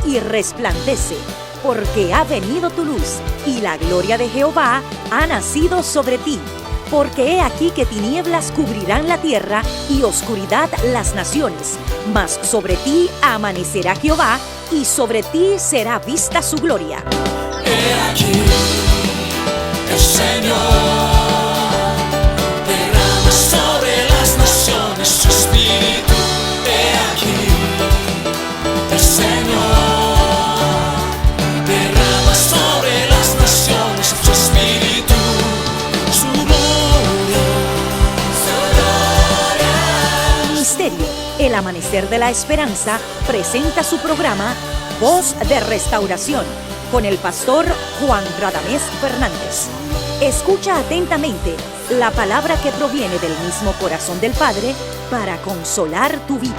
y resplandece, porque ha venido tu luz, y la gloria de Jehová ha nacido sobre ti. Porque he aquí que tinieblas cubrirán la tierra, y oscuridad las naciones. Mas sobre ti amanecerá Jehová, y sobre ti será vista su gloria. He aquí, el Señor derrama sobre las naciones su espíritu. He aquí, el Señor derrama sobre las naciones su espíritu, su gloria, su gloria. Ministerio El Amanecer de la Esperanza presenta su programa Voz de Restauración con el pastor Juan Radamés Fernández. Escucha atentamente la palabra que proviene del mismo corazón del Padre para consolar tu vida.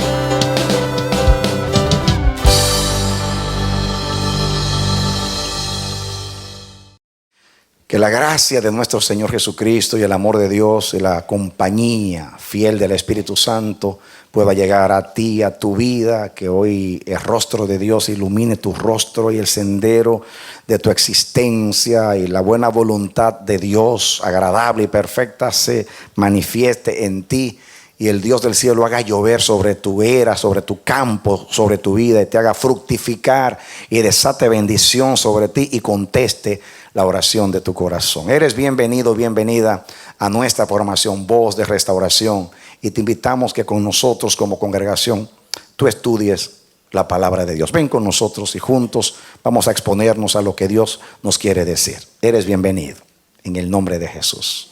Que la gracia de nuestro Señor Jesucristo y el amor de Dios y la compañía fiel del Espíritu Santo pueda llegar a ti, a tu vida. Que hoy el rostro de Dios ilumine tu rostro y el sendero de tu existencia, y la buena voluntad de Dios agradable y perfecta se manifieste en ti, y el Dios del cielo haga llover sobre tu era, sobre tu campo, sobre tu vida, y te haga fructificar y desate bendición sobre ti y conteste la oración de tu corazón. Eres bienvenido, bienvenida a nuestra programación Voz de Restauración, y te invitamos que con nosotros como congregación tú estudies la palabra de Dios. Ven con nosotros y juntos vamos a exponernos a lo que Dios nos quiere decir. Eres bienvenido en el nombre de Jesús.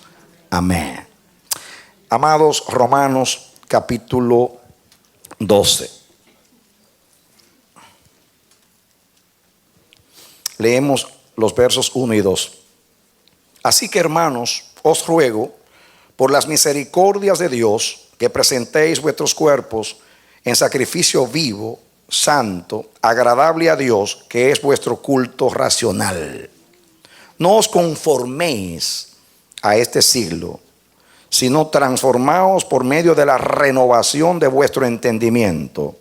Amén. Amados, Romanos capítulo 12. Leemos los versos 1 y 2. Así que, hermanos, os ruego por las misericordias de Dios que presentéis vuestros cuerpos en sacrificio vivo, santo, agradable a Dios, que es vuestro culto racional. No os conforméis a este siglo, sino transformaos por medio de la renovación de vuestro entendimiento,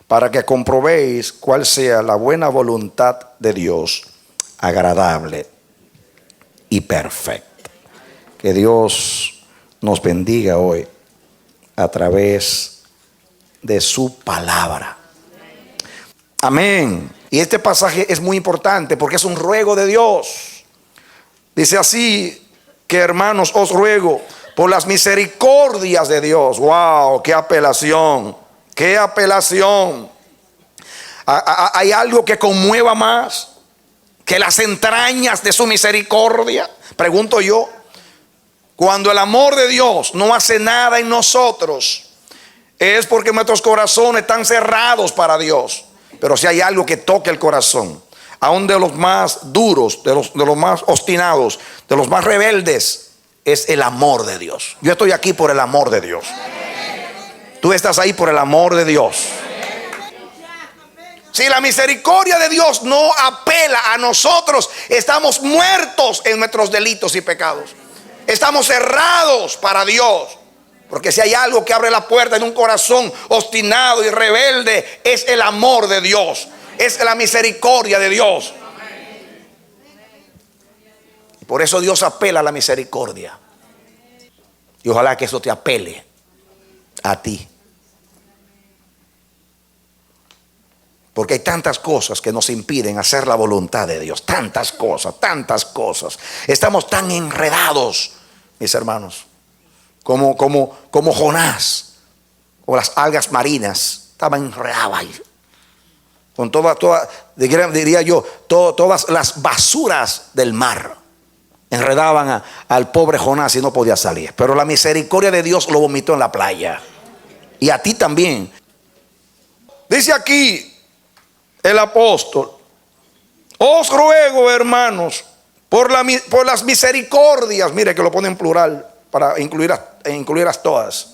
para que comprobéis cuál sea la buena voluntad de Dios, agradable y perfecta. Que Dios nos bendiga hoy a través de su palabra. Amén. Y este pasaje es muy importante porque es un ruego de Dios. Dice así: que, hermanos, os ruego por las misericordias de Dios. ¡Wow! ¡Qué apelación! ¡Qué apelación! ¿Hay algo que conmueva más que las entrañas de su misericordia? Pregunto yo. Cuando el amor de Dios no hace nada en nosotros, es porque nuestros corazones están cerrados para Dios. Pero si hay algo que toque el corazón, aún de los más duros, de los más obstinados, de los más rebeldes, es el amor de Dios. Yo estoy aquí por el amor de Dios. Tú estás ahí por el amor de Dios. Si la misericordia de Dios no apela a nosotros, estamos muertos en nuestros delitos y pecados. Estamos cerrados para Dios. Porque si hay algo que abre la puerta en un corazón obstinado y rebelde, es el amor de Dios, es la misericordia de Dios. Y por eso Dios apela a la misericordia. Y ojalá que eso te apele a ti. Porque hay tantas cosas que nos impiden hacer la voluntad de Dios. Tantas cosas, tantas cosas. Estamos tan enredados, mis hermanos, como Jonás, o las algas marinas. Estaba enredado ahí. Con diría yo, todas las basuras del mar enredaban al pobre Jonás y no podía salir. Pero la misericordia de Dios lo vomitó en la playa. Y a ti también. Dice aquí el apóstol: os ruego, hermanos, por las misericordias. Mire que lo pone en plural para incluirlas todas.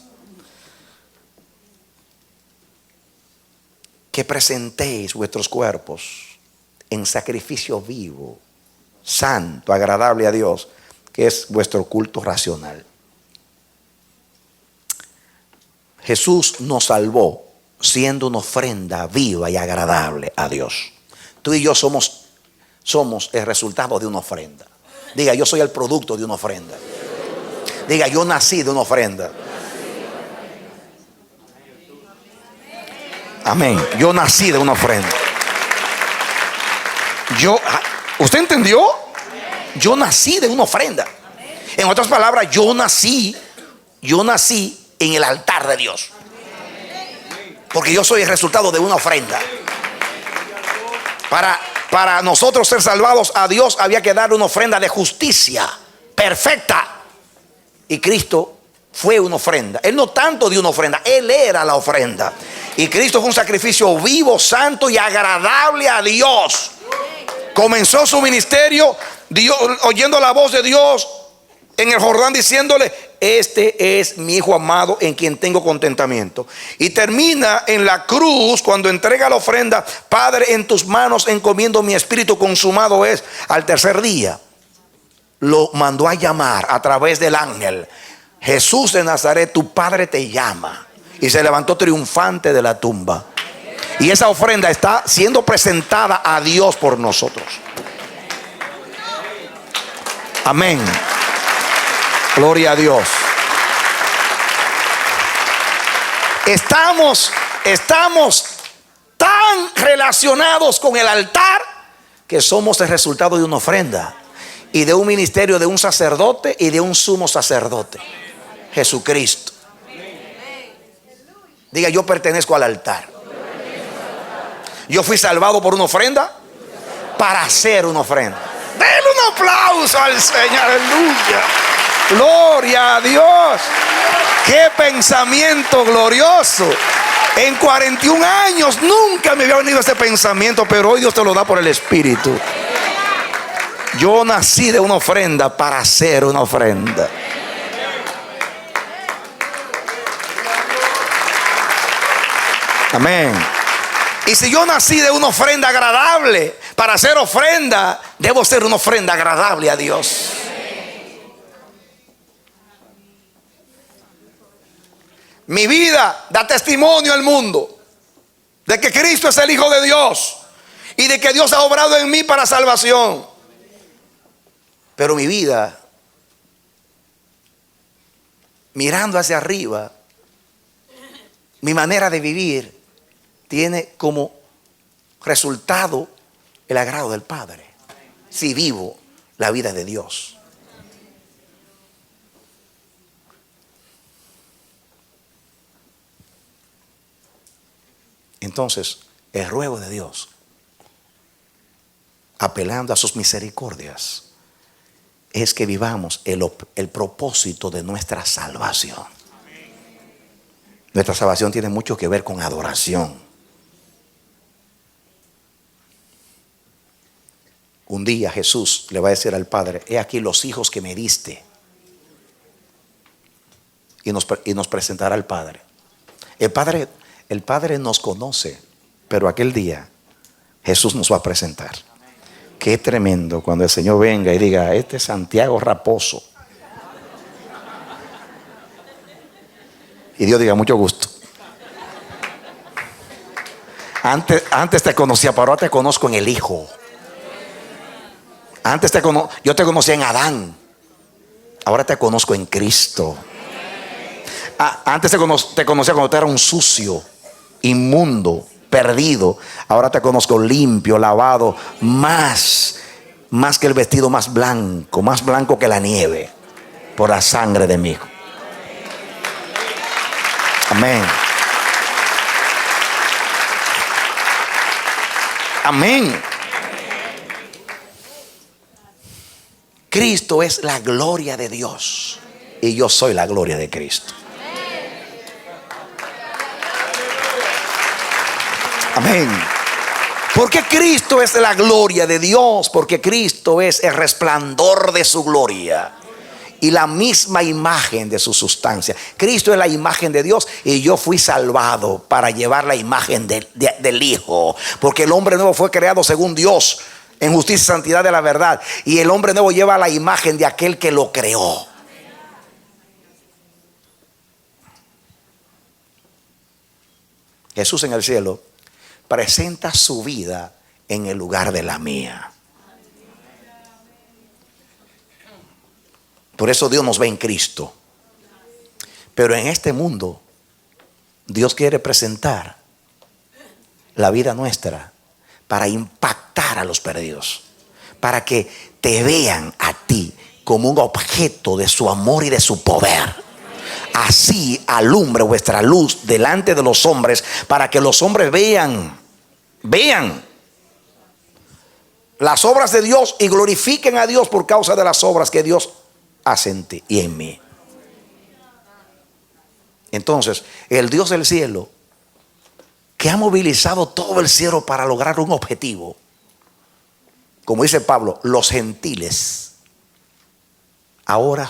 Que presentéis vuestros cuerpos en sacrificio vivo, santo, agradable a Dios, que es vuestro culto racional. Jesús nos salvó siendo una ofrenda viva y agradable a Dios. Tú y yo somos el resultado de una ofrenda. Diga, yo soy el producto de una ofrenda. Diga, yo nací de una ofrenda. Amén. Yo nací de una ofrenda. ¿Usted entendió? Yo nací de una ofrenda. En otras palabras, yo nací en el altar de Dios. Porque yo soy el resultado de una ofrenda. Para nosotros ser salvados a Dios había que darle una ofrenda de justicia perfecta. Y Cristo fue una ofrenda. Él no tanto dio una ofrenda, Él era la ofrenda. Y Cristo fue un sacrificio vivo, santo y agradable a Dios. Comenzó su ministerio oyendo la voz de Dios en el Jordán diciéndole: este es mi Hijo amado en quien tengo contentamiento. Y termina en la cruz cuando entrega la ofrenda: Padre, en tus manos encomiendo mi espíritu, consumado es. Al tercer día lo mandó a llamar a través del ángel: Jesús de Nazaret, tu Padre te llama. Y se levantó triunfante de la tumba. Y esa ofrenda está siendo presentada a Dios por nosotros. Amén. Gloria a Dios. Estamos tan relacionados con el altar que somos el resultado de una ofrenda y de un ministerio de un sacerdote y de un sumo sacerdote, Jesucristo. Diga, yo pertenezco al altar. Yo fui salvado por una ofrenda para hacer una ofrenda. Denle un aplauso al Señor. Aleluya. Gloria a Dios. Qué pensamiento glorioso. En 41 años nunca me había venido ese pensamiento, pero hoy Dios te lo da por el Espíritu. Yo nací de una ofrenda para hacer una ofrenda. Amén. Y si yo nací de una ofrenda agradable para hacer ofrenda, debo ser una ofrenda agradable a Dios. Mi vida da testimonio al mundo de que Cristo es el Hijo de Dios y de que Dios ha obrado en mí para salvación. Pero mi vida, mirando hacia arriba, mi manera de vivir tiene como resultado el agrado del Padre. Si vivo la vida de Dios. Entonces, el ruego de Dios, apelando a sus misericordias, es que vivamos el propósito de nuestra salvación. Nuestra salvación tiene mucho que ver con adoración. Un día Jesús le va a decir al Padre: he aquí los hijos que me diste. Y nos presentará al Padre. El Padre nos conoce, pero aquel día Jesús nos va a presentar. Qué tremendo cuando el Señor venga y diga: este es Santiago Raposo. Y Dios diga: mucho gusto. Antes te conocía, pero ahora te conozco en el Hijo. Yo te conocía en Adán. Ahora te conozco en Cristo. Antes te conocía cuando tú eras un sucio, inmundo, perdido. Ahora te conozco limpio, lavado, más que el vestido, más blanco que la nieve, por la sangre de mi Hijo. Amén. Amén. Cristo es la gloria de Dios y yo soy la gloria de Cristo. Amén. Porque Cristo es la gloria de Dios, porque Cristo es el resplandor de su gloria y la misma imagen de su sustancia. Cristo es la imagen de Dios y yo fui salvado para llevar la imagen del Hijo, porque el hombre nuevo fue creado según Dios, en justicia y santidad de la verdad, y el hombre nuevo lleva la imagen de aquel que lo creó. Jesús en el cielo presenta su vida en el lugar de la mía. Por eso Dios nos ve en Cristo. Pero en este mundo Dios quiere presentar la vida nuestra para impactar a los perdidos, para que te vean a ti como un objeto de su amor y de su poder. Así alumbre vuestra luz delante de los hombres, para que los hombres vean las obras de Dios y glorifiquen a Dios por causa de las obras que Dios hace en ti y en mí. Entonces, el Dios del cielo, que ha movilizado todo el cielo para lograr un objetivo, como dice Pablo, los gentiles ahora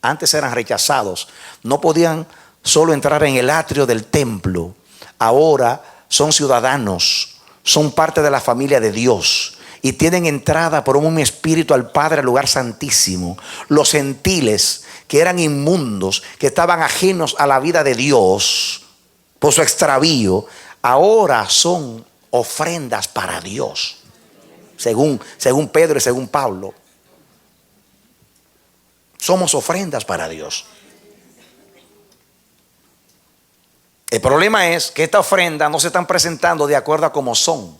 antes eran rechazados, no podían solo entrar en el atrio del templo, ahora son ciudadanos, son parte de la familia de Dios y tienen entrada por un espíritu al Padre, al lugar santísimo. Los gentiles, que eran inmundos, que estaban ajenos a la vida de Dios por su extravío, ahora son ofrendas para Dios, según Pedro y según Pablo. Somos ofrendas para Dios. El problema es que esta ofrenda no se están presentando de acuerdo a cómo son.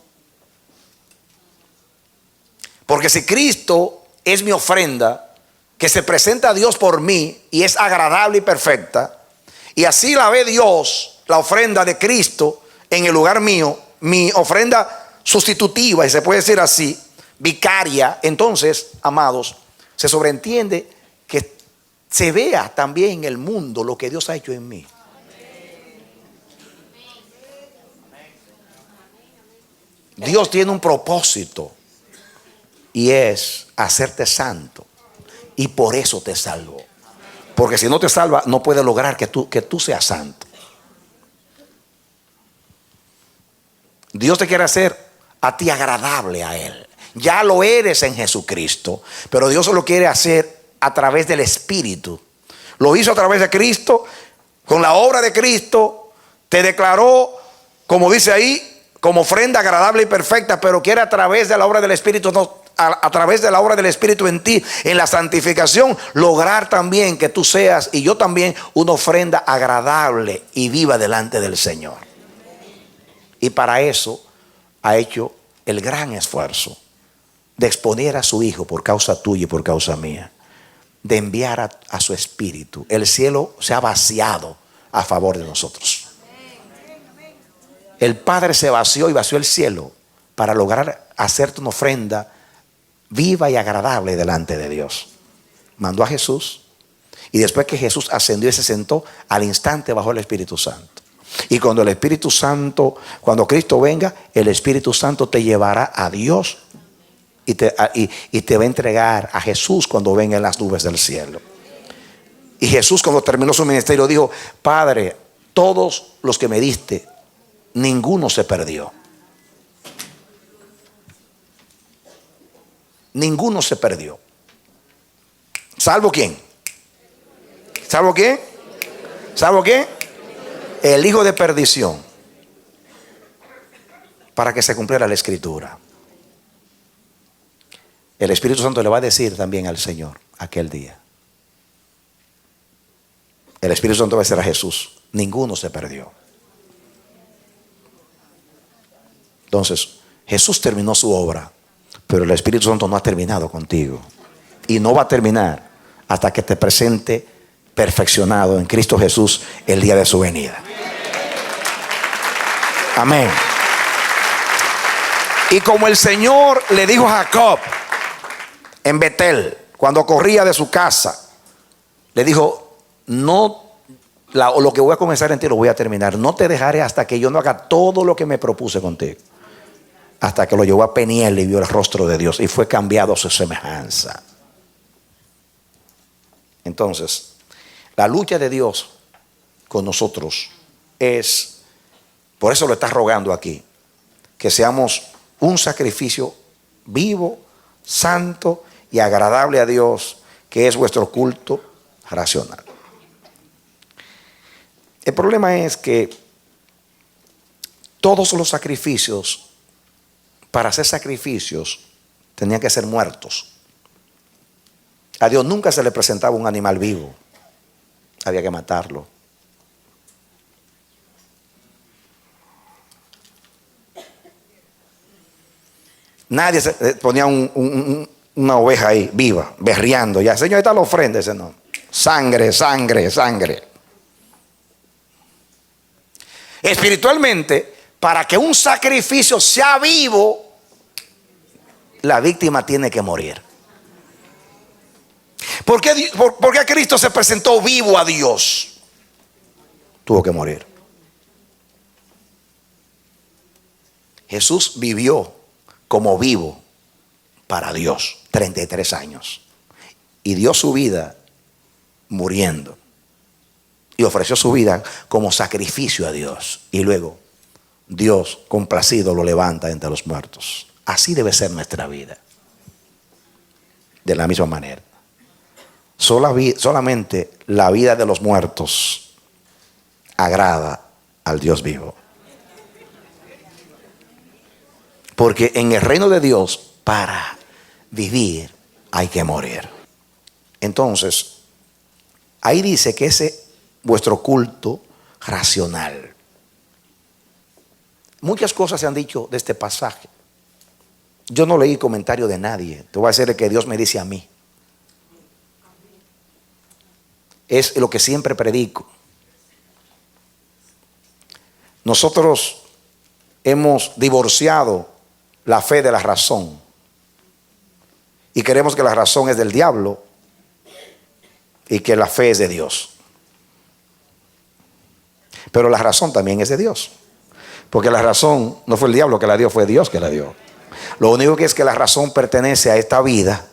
Porque si Cristo es mi ofrenda, que se presenta a Dios por mí y es agradable y perfecta, y así la ve Dios, la ofrenda de Cristo en el lugar mío, mi ofrenda sustitutiva, y se puede decir así, vicaria, entonces, amados, se sobreentiende que se vea también en el mundo lo que Dios ha hecho en mí. Dios tiene un propósito y es hacerte santo, y por eso te salvó. Porque si no te salva, no puede lograr que tú seas santo. Dios te quiere hacer a ti agradable a Él. Ya lo eres en Jesucristo, pero Dios lo quiere hacer a través del Espíritu. Lo hizo a través de Cristo, con la obra de Cristo. Te declaró, como dice ahí, como ofrenda agradable y perfecta, pero quiere a través de la obra del Espíritu, a través de la obra del Espíritu en ti, en la santificación, lograr también que tú seas, y yo también, una ofrenda agradable y viva delante del Señor. Y para eso ha hecho el gran esfuerzo de exponer a su Hijo por causa tuya y por causa mía, de enviar a su Espíritu. El cielo se ha vaciado a favor de nosotros. El Padre se vació y vació el cielo para lograr hacerte una ofrenda viva y agradable delante de Dios. Mandó a Jesús, y después que Jesús ascendió y se sentó, al instante bajó el Espíritu Santo. Y cuando el Espíritu Santo, cuando Cristo venga, el Espíritu Santo te llevará a Dios y te va a entregar a Jesús cuando venga en las nubes del cielo. Y Jesús, cuando terminó su ministerio, dijo: Padre, todos los que me diste, ninguno se perdió. Ninguno se perdió. ¿Salvo quién? ¿Salvo quién? ¿Salvo quién? El hijo de perdición, para que se cumpliera la Escritura. El Espíritu Santo le va a decir también al Señor aquel día. El Espíritu Santo va a decir a Jesús: ninguno se perdió. Entonces, Jesús terminó su obra, pero el Espíritu Santo no ha terminado contigo. Y no va a terminar hasta que te presente perfeccionado en Cristo Jesús el día de su venida. Amén. Y como el Señor le dijo a Jacob en Betel, cuando corría de su casa, le dijo: lo que voy a comenzar en ti lo voy a terminar. No te dejaré hasta que yo no haga todo lo que me propuse contigo. Hasta que lo llevó a Peniel y vio el rostro de Dios y fue cambiado a su semejanza. Entonces, la lucha de Dios con nosotros es, por eso lo está rogando aquí, que seamos un sacrificio vivo, santo y agradable a Dios, que es vuestro culto racional. El problema es que todos los sacrificios para hacer sacrificios tenían que ser muertos. A Dios nunca se le presentaba un animal vivo. Había que matarlo. Nadie ponía una oveja ahí viva, berreando. Ya, Señor, ahí está la ofrenda. Ese no. Sangre, sangre, sangre. Espiritualmente, para que un sacrificio sea vivo, la víctima tiene que morir. ¿Por qué Cristo se presentó vivo a Dios? Tuvo que morir. Jesús vivió como vivo para Dios 33 años y dio su vida muriendo y ofreció su vida como sacrificio a Dios, y luego Dios, complacido, lo levanta entre los muertos. Así debe ser nuestra vida. De la misma manera, solamente la vida de los muertos agrada al Dios vivo. Porque en el reino de Dios, para vivir hay que morir. Entonces, ahí dice que ese vuestro culto racional. Muchas cosas se han dicho de este pasaje. Yo no leí comentario de nadie. Te voy a decir el que Dios me dice a mí. Es lo que siempre predico. Nosotros hemos divorciado la fe de la razón y creemos que la razón es del diablo y que la fe es de Dios. Pero la razón también es de Dios, porque la razón no fue el diablo que la dio, fue Dios que la dio. Lo único que es que la razón pertenece a esta vida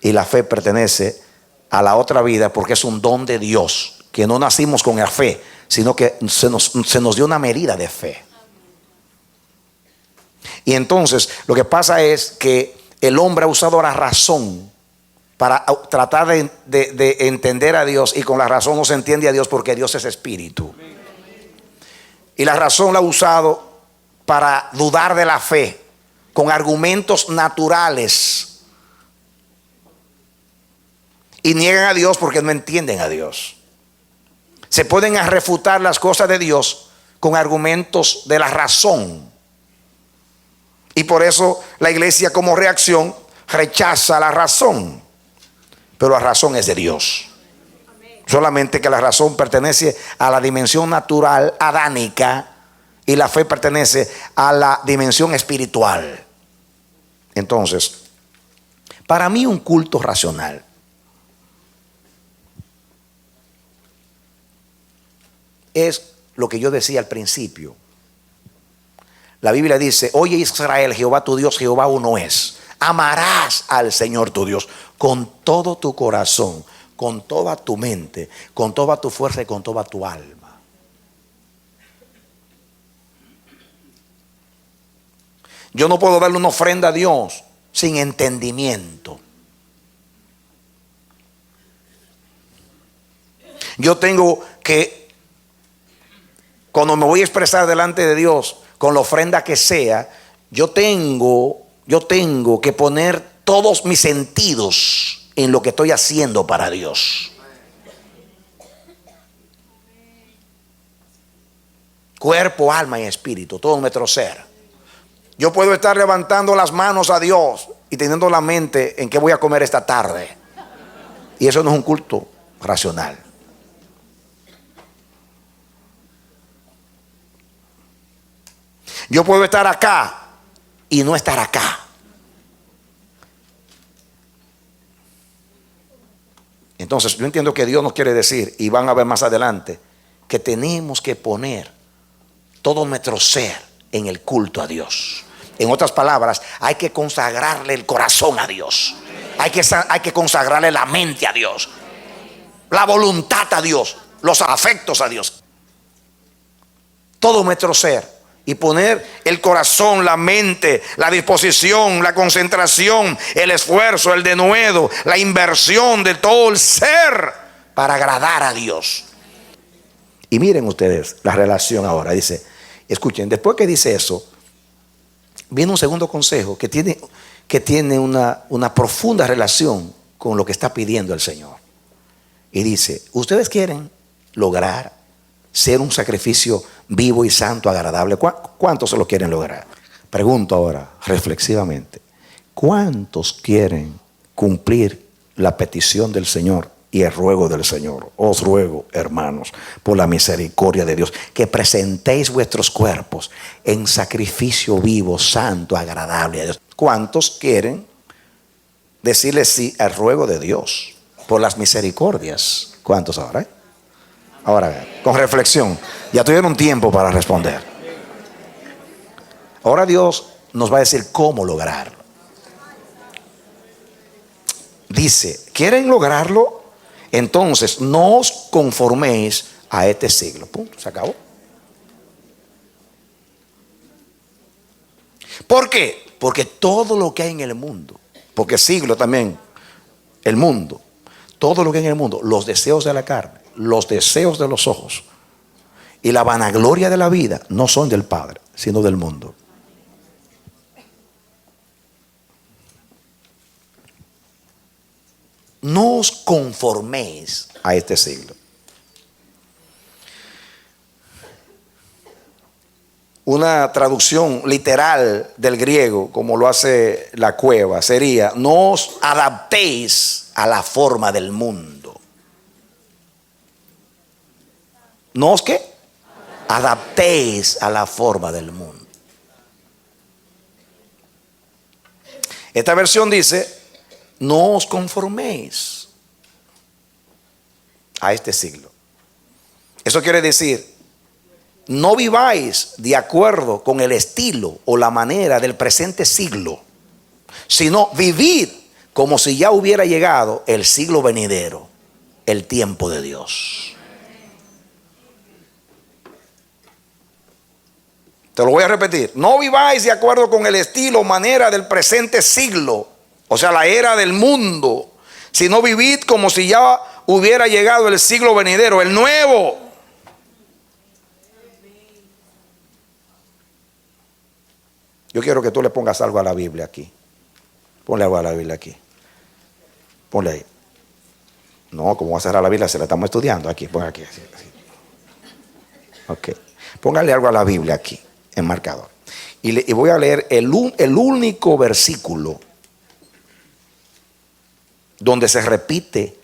y la fe pertenece a la otra vida, porque es un don de Dios, que no nacimos con la fe, sino que se nos dio una medida de fe. Y entonces lo que pasa es que el hombre ha usado la razón para tratar de entender a Dios, y con la razón no se entiende a Dios, porque Dios es espíritu. Y la razón la ha usado para dudar de la fe con argumentos naturales, y niegan a Dios porque no entienden a Dios. Se pueden refutar las cosas de Dios con argumentos de la razón. Y por eso la iglesia, como reacción, rechaza la razón. Pero la razón es de Dios. Solamente que la razón pertenece a la dimensión natural adánica y la fe pertenece a la dimensión espiritual. Entonces, para mí un culto racional es lo que yo decía al principio. La Biblia dice: oye Israel, Jehová tu Dios, Jehová uno es. Amarás al Señor tu Dios con todo tu corazón, con toda tu mente, con toda tu fuerza y con toda tu alma. Yo no puedo darle una ofrenda a Dios sin entendimiento. Yo tengo que, cuando me voy a expresar delante de Dios con la ofrenda que sea, yo tengo que poner todos mis sentidos en lo que estoy haciendo para Dios. Cuerpo, alma y espíritu, todo nuestro ser. Yo puedo estar levantando las manos a Dios y teniendo la mente en qué voy a comer esta tarde. Y eso no es un culto racional. Yo puedo estar acá y no estar acá. Entonces yo entiendo que Dios nos quiere decir, y van a ver más adelante, que tenemos que poner todo nuestro ser en el culto a Dios. En otras palabras, hay que consagrarle el corazón a Dios. Hay que consagrarle la mente a Dios, la voluntad a Dios, los afectos a Dios. Todo nuestro ser. Y poner el corazón, la mente, la disposición, la concentración, el esfuerzo, el denuedo, la inversión de todo el ser para agradar a Dios. Y miren ustedes la relación ahora. Dice, escuchen, después que dice eso, viene un segundo consejo que tiene una profunda relación con lo que está pidiendo el Señor. Y dice, ustedes quieren lograr ser un sacrificio vivo y santo, agradable. ¿Cuántos se lo quieren lograr? Pregunto ahora, reflexivamente, ¿cuántos quieren cumplir la petición del Señor y el ruego del Señor? Os ruego, hermanos, por la misericordia de Dios, que presentéis vuestros cuerpos en sacrificio vivo, santo, agradable a Dios. ¿Cuántos quieren decirle sí al ruego de Dios por las misericordias? ¿Cuántos ahora? Ahora, con reflexión, ya tuvieron tiempo para responder. Ahora Dios nos va a decir cómo lograrlo. Dice, ¿quieren lograrlo? Entonces no os conforméis a este siglo. Punto, se acabó. ¿Por qué? Porque todo lo que hay en el mundo, porque siglo también, el mundo, todo lo que hay en el mundo, los deseos de la carne, los deseos de los ojos y la vanagloria de la vida no son del Padre, sino del mundo. No os conforméis a este siglo. Una traducción literal del griego, como lo hace la Cueva, sería: no os adaptéis a la forma del mundo. ¿No os qué? Adaptéis a la forma del mundo. Esta versión dice: no os conforméis a este siglo. Eso quiere decir, no viváis de acuerdo con el estilo o la manera del presente siglo, sino vivid como si ya hubiera llegado el siglo venidero, el tiempo de Dios. Te lo voy a repetir. No viváis de acuerdo con el estilo o manera del presente siglo, o sea, la era del mundo, sino vivid como si ya hubiera llegado el siglo venidero, el nuevo. Yo quiero que tú le pongas algo a la Biblia aquí. Ponle algo a la Biblia aquí. Ponle ahí. No, ¿cómo va a cerrar la Biblia? Se la estamos estudiando aquí. Pon aquí. Así. Ok. Póngale algo a la Biblia aquí, en marcador. Y voy a leer el único versículo donde se repite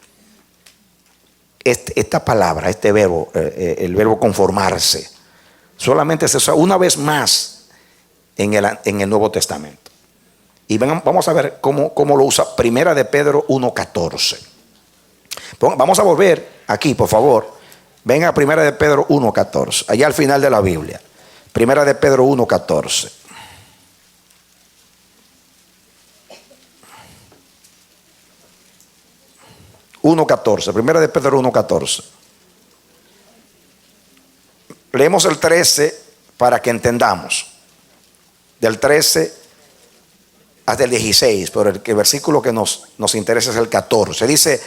esta palabra, este verbo, el verbo conformarse. Solamente se usa una vez más en el Nuevo Testamento. Y vamos a ver cómo lo usa. Primera de Pedro 1:14. Vamos a volver aquí, por favor. Venga a Primera de Pedro 1:14, allá al final de la Biblia. Primera de Pedro 1:14. Primera de Pedro 1:14. Leemos el 13 para que entendamos. Del 13 hasta el 16, pero el versículo que nos interesa es el 14. Dice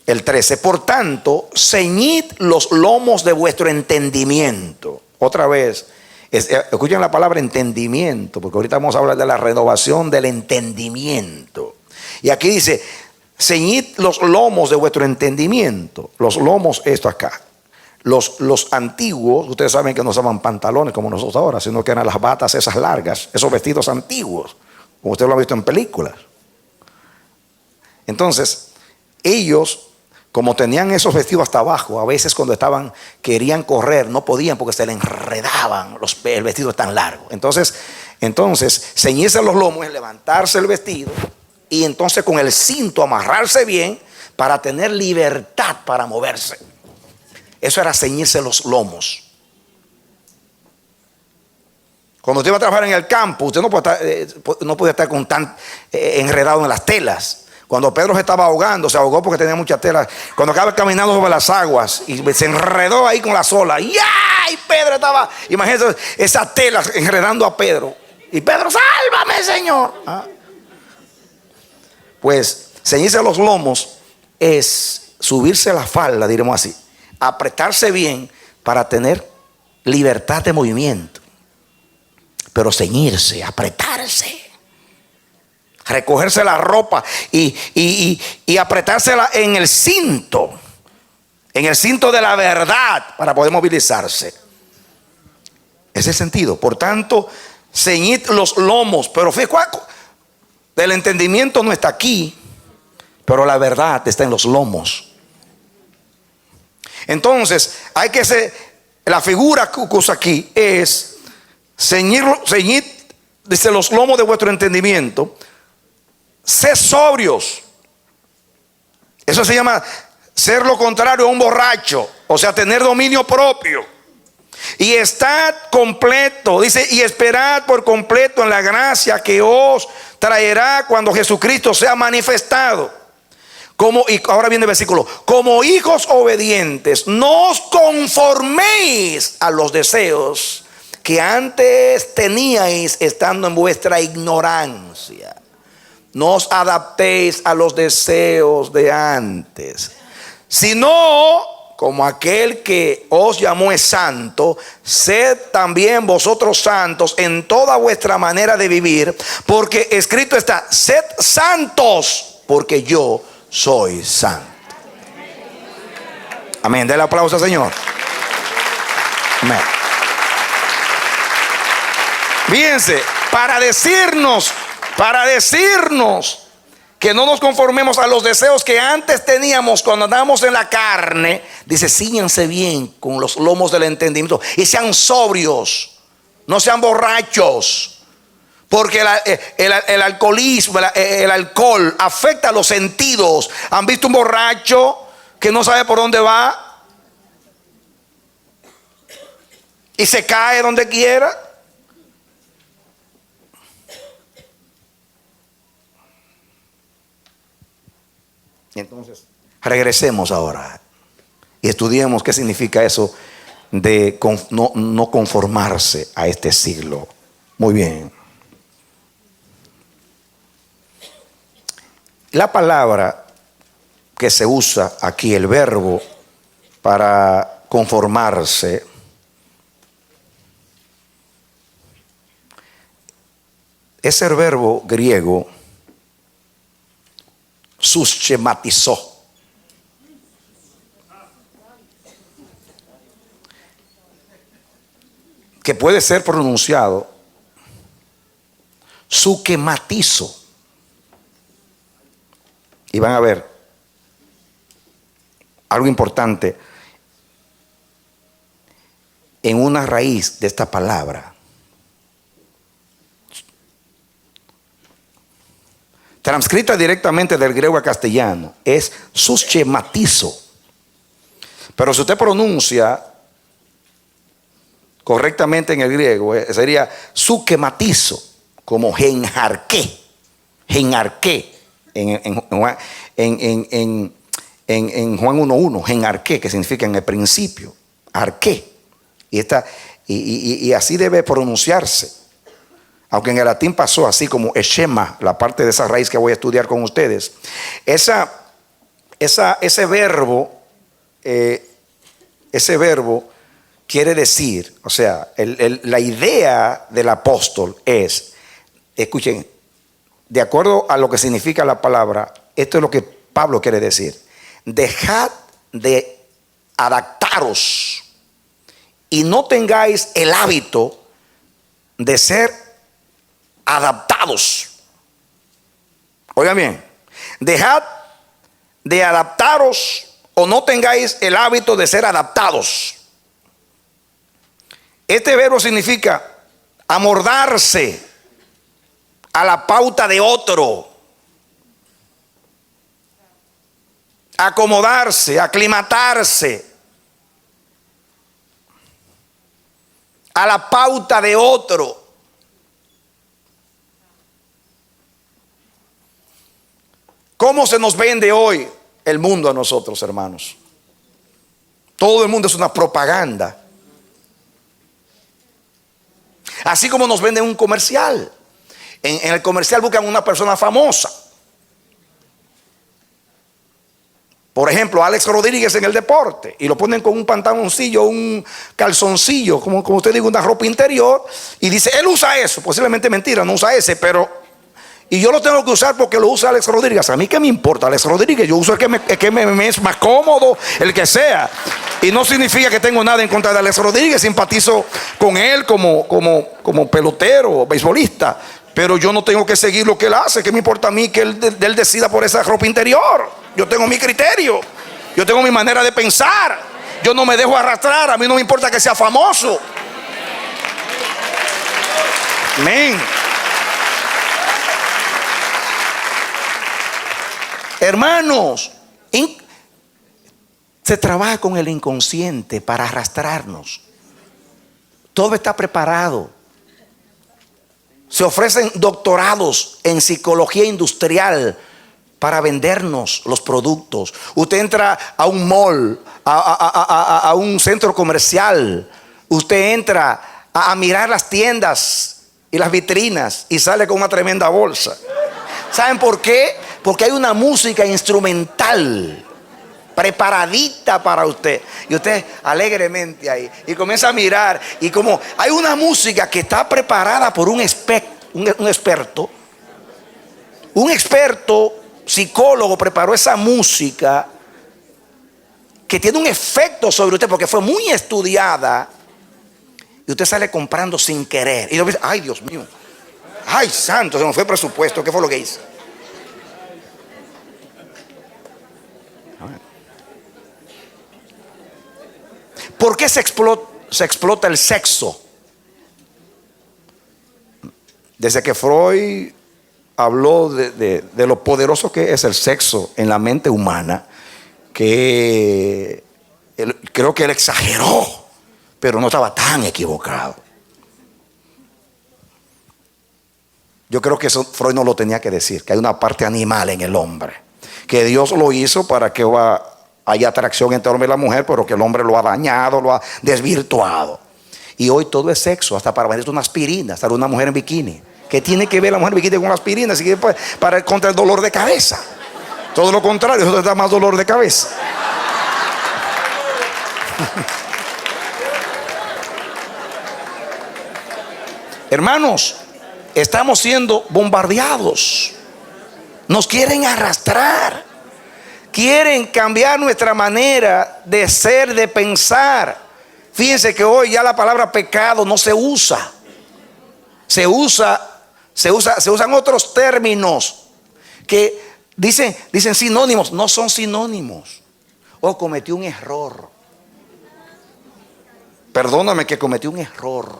el 13: por tanto, ceñid los lomos de vuestro entendimiento. Otra vez, escuchen la palabra entendimiento, porque ahorita vamos a hablar de la renovación del entendimiento. Y aquí dice: ceñid los lomos de vuestro entendimiento. Los lomos, esto acá. Los antiguos, ustedes saben que no usaban pantalones como nosotros ahora, sino que eran las batas esas largas, esos vestidos antiguos, como usted lo ha visto en películas. Entonces, ellos, como tenían esos vestidos hasta abajo, a veces cuando querían correr, no podían porque se le enredaban el vestido tan largo. Entonces, ceñirse los lomos es levantarse el vestido y entonces con el cinto amarrarse bien para tener libertad para moverse. Eso era ceñirse los lomos. Cuando usted va a trabajar en el campo, usted no puede estar tan enredado en las telas. Cuando Pedro se estaba ahogando, se ahogó porque tenía muchas telas. Cuando estaba caminando sobre las aguas y se enredó ahí con la sola. Y Pedro estaba, imagínense esas telas enredando a Pedro. Y Pedro: sálvame, Señor. Pues ceñirse los lomos es subirse la falda, diremos así, apretarse bien para tener libertad de movimiento, pero ceñirse, apretarse, recogerse la ropa y apretársela en el cinto de la verdad para poder movilizarse. Ese es el sentido. Por tanto, ceñid los lomos. Pero fíjate, el entendimiento no está aquí, pero la verdad está en los lomos. Entonces, hay que ser, la figura que usa aquí es ceñid, dice, los lomos de vuestro entendimiento. Sed sobrios. Eso se llama ser lo contrario a un borracho, o sea, tener dominio propio. Y estad completo, dice, y esperad por completo en la gracia que os traerá cuando Jesucristo sea manifestado. Y ahora viene el versículo: como hijos obedientes, no os conforméis a los deseos que antes teníais estando en vuestra ignorancia. No os adaptéis a los deseos de antes, sino como aquel que os llamó es santo, sed también vosotros santos en toda vuestra manera de vivir, porque escrito está: sed santos, porque yo soy santo. Amén. Denle aplauso al Señor. Amén. Fíjense, para decirnos que no nos conformemos a los deseos que antes teníamos cuando andábamos en la carne, dice: cíñanse bien con los lomos del entendimiento y sean sobrios, no sean borrachos. Porque el alcoholismo, el alcohol afecta los sentidos. ¿Han visto un borracho que no sabe por dónde va y se cae donde quiera? Entonces, regresemos ahora y estudiemos qué significa eso de no conformarse a este siglo. Muy bien. La palabra que se usa aquí, el verbo para conformarse, es el verbo griego susschematizó. Que puede ser pronunciado suquematizo. Y van a ver algo importante en una raíz de esta palabra. Transcrita directamente del griego a castellano, es susschematizo. Pero si usted pronuncia correctamente en el griego, sería suquematizo, como genjarqué. En Juan 1:1, genarqué, que significa en el principio, arqué. Y así debe pronunciarse. Aunque en el latín pasó así como eshema, la parte de esa raíz que voy a estudiar con ustedes. Ese verbo quiere decir, o sea, la idea del apóstol es, escuchen, de acuerdo a lo que significa la palabra, esto es lo que Pablo quiere decir: dejad de adaptaros y no tengáis el hábito de ser adaptados. Oigan bien, dejad de adaptaros o no tengáis el hábito de ser adaptados. Este verbo significa amoldarse a la pauta de otro, acomodarse, aclimatarse a la pauta de otro. ¿Cómo se nos vende hoy el mundo a nosotros, hermanos? Todo el mundo es una propaganda. Así como nos venden un comercial. En el comercial buscan una persona famosa. Por ejemplo, Alex Rodríguez en el deporte, y lo ponen con un pantaloncillo, un calzoncillo, como usted diga, una ropa interior, y dice, él usa eso. Posiblemente mentira, no usa ese, pero... Y yo lo tengo que usar porque lo usa Alex Rodríguez. A mí qué me importa Alex Rodríguez, yo uso el que me es más cómodo, el que sea. Y no significa que tengo nada en contra de Alex Rodríguez, simpatizo con él como pelotero o beisbolista. Pero yo no tengo que seguir lo que él hace. ¿Qué me importa a mí que él decida por esa ropa interior? Yo tengo mi criterio, yo tengo mi manera de pensar. Yo no me dejo arrastrar, a mí no me importa que sea famoso. Amén. Hermanos, se trabaja con el inconsciente para arrastrarnos. Todo está preparado. Se ofrecen doctorados en psicología industrial para vendernos los productos. Usted entra a un mall, a un centro comercial. Usted entra a mirar las tiendas y las vitrinas y sale con una tremenda bolsa. ¿Saben por qué? Porque hay una música instrumental preparadita para usted. Y usted alegremente ahí. Y comienza a mirar. Y como hay una música que está preparada por un experto. Un experto psicólogo preparó esa música que tiene un efecto sobre usted porque fue muy estudiada. Y usted sale comprando sin querer. Y dice, ay Dios mío. Ay santo, se me fue el presupuesto. ¿Qué fue lo que hice? ¿Por qué se explota el sexo? Desde que Freud habló de lo poderoso que es el sexo en la mente humana, que creo que él exageró, pero no estaba tan equivocado. Yo creo que eso Freud no lo tenía que decir, que hay una parte animal en el hombre, que Dios lo hizo para que haya atracción entre el hombre y la mujer, pero que el hombre lo ha dañado, lo ha desvirtuado. Y hoy todo es sexo, hasta para vender una aspirina, hasta una mujer en bikini. ¿Qué tiene que ver la mujer en bikini con la aspirina? Así que contra el dolor de cabeza. Todo lo contrario, eso te da más dolor de cabeza. Hermanos, estamos siendo bombardeados. Nos quieren arrastrar. Quieren cambiar nuestra manera de ser, de pensar. Fíjense que hoy ya la palabra pecado no se usa. Se usan otros términos que dicen sinónimos. No son sinónimos. Oh, cometí un error. Perdóname que cometí un error.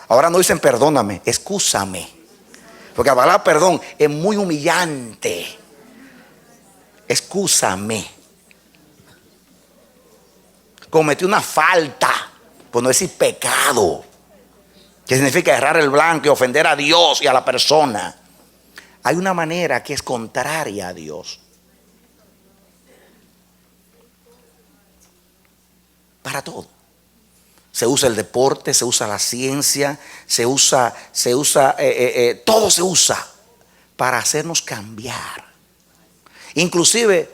Ahora no dicen perdóname, excúsame. Porque la palabra perdón es muy humillante. Excúsame. Cometí una falta, por no decir pecado, que significa errar el blanco y ofender a Dios y a la persona. Hay una manera que es contraria a Dios. Para todo. Se usa el deporte, se usa la ciencia, todo se usa para hacernos cambiar. Inclusive,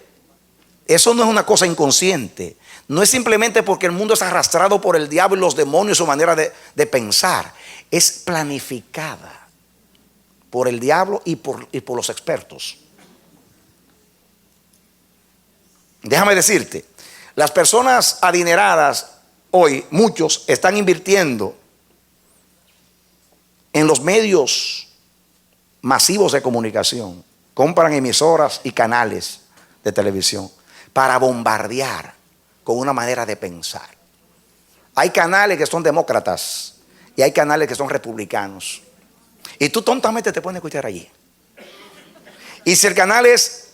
eso no es una cosa inconsciente. No es simplemente porque el mundo es arrastrado por el diablo y los demonios, su manera de pensar. Es planificada por el diablo y por los expertos. Déjame decirte, las personas adineradas hoy, muchos están invirtiendo en los medios masivos de comunicación. Compran emisoras y canales de televisión para bombardear con una manera de pensar. Hay canales que son demócratas y hay canales que son republicanos. Y tú tontamente te pones a escuchar allí. Y si el canal es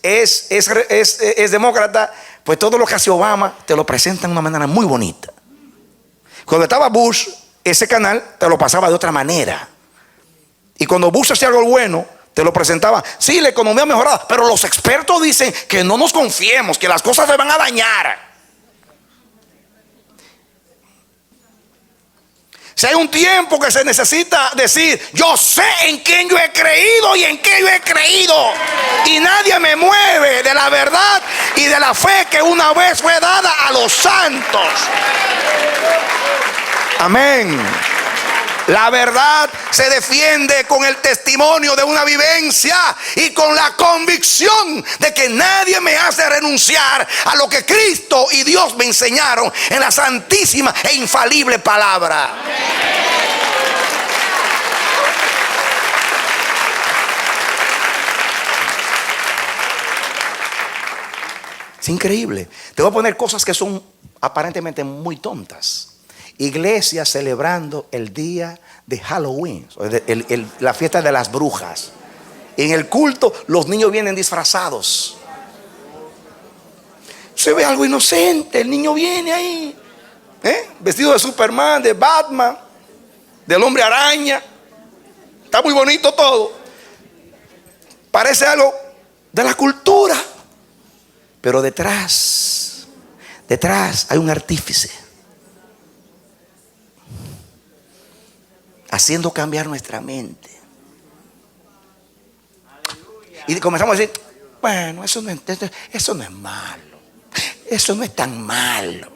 demócrata, pues todo lo que hace Obama te lo presentan de una manera muy bonita. Cuando estaba Bush, ese canal te lo pasaba de otra manera. Y cuando Bush hacía algo bueno, te lo presentaba. Sí, la economía ha mejorado, pero los expertos dicen que no nos confiemos, que las cosas se van a dañar. Si hay un tiempo que se necesita decir, yo sé en quién yo he creído y en qué yo he creído, y nadie me mueve de la verdad y de la fe que una vez fue dada a los santos. Amén. La verdad se defiende con el testimonio de una vivencia y con la convicción de que nadie me hace renunciar a lo que Cristo y Dios me enseñaron en la santísima e infalible palabra. Es increíble. Te voy a poner cosas que son aparentemente muy tontas. Iglesias celebrando el día de Halloween, la fiesta de las brujas. En el culto los niños vienen disfrazados. Se ve algo inocente, el niño viene ahí, vestido de Superman, de Batman, del hombre araña. Está muy bonito todo. Parece algo de la cultura. Pero detrás hay un artífice haciendo cambiar nuestra mente. Y comenzamos a decir, bueno, eso no es malo, eso no es tan malo.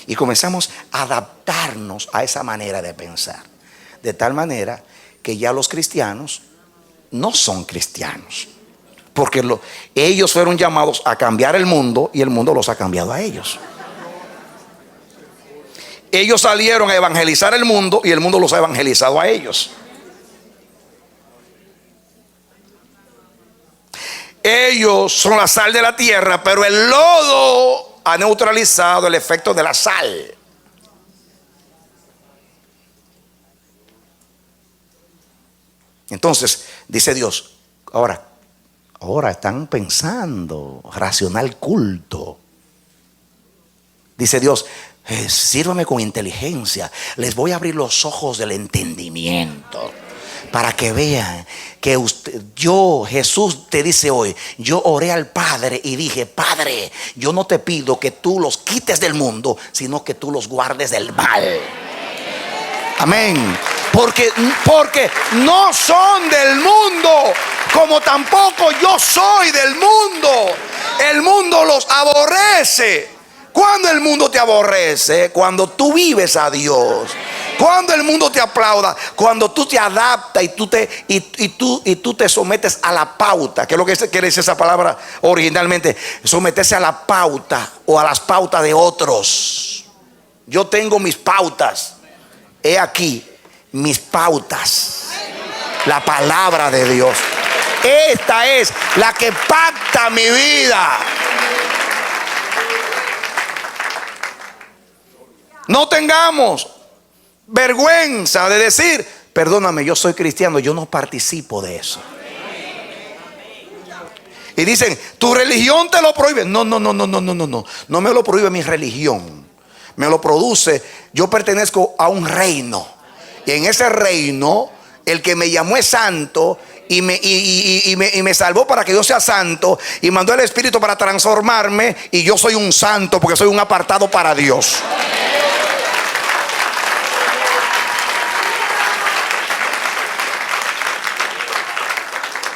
Y comenzamos a adaptarnos a esa manera de pensar, de tal manera que ya los cristianos no son cristianos, porque ellos fueron llamados a cambiar el mundo y el mundo los ha cambiado a ellos. Ellos salieron a evangelizar el mundo y el mundo los ha evangelizado a ellos. Ellos son la sal de la tierra, pero el lodo ha neutralizado el efecto de la sal. Entonces, dice Dios, ahora están pensando racional culto. Dice Dios, sírvame con inteligencia. Les voy a abrir los ojos del entendimiento para que vean que Jesús te dice hoy, yo oré al Padre y dije, Padre, yo no te pido que tú los quites del mundo, sino que tú los guardes del mal. Amén. Porque no son del mundo, como tampoco yo soy del mundo. El mundo los aborrece. Cuando el mundo te aborrece, cuando tú vives a Dios. Cuando el mundo te aplauda, cuando tú te adaptas y tú te sometes a la pauta. ¿Qué es lo que quiere decir esa palabra originalmente? Someterse a la pauta o a las pautas de otros. Yo tengo mis pautas. He aquí mis pautas. La palabra de Dios. Esta es la que pacta mi vida. No tengamos vergüenza de decir, perdóname, yo soy cristiano, yo no participo de eso. Y dicen, tu religión te lo prohíbe. No me lo prohíbe mi religión. Me lo produce. Yo pertenezco a un reino. Y en ese reino, el que me llamó es santo. Y me salvó para que yo sea santo. Y mandó el Espíritu para transformarme. Y yo soy un santo porque soy un apartado para Dios.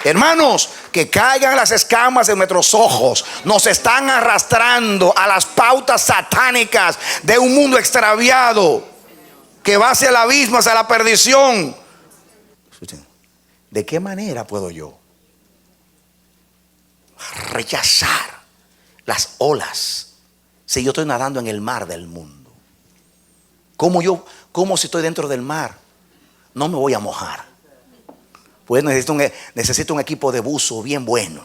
Hermanos, que caigan las escamas de nuestros ojos. Nos están arrastrando a las pautas satánicas de un mundo extraviado que va hacia el abismo, hacia la perdición. ¿De qué manera puedo yo rechazar las olas si yo estoy nadando en el mar del mundo? ¿Cómo si estoy dentro del mar no me voy a mojar? Pues necesito un equipo de buzo bien bueno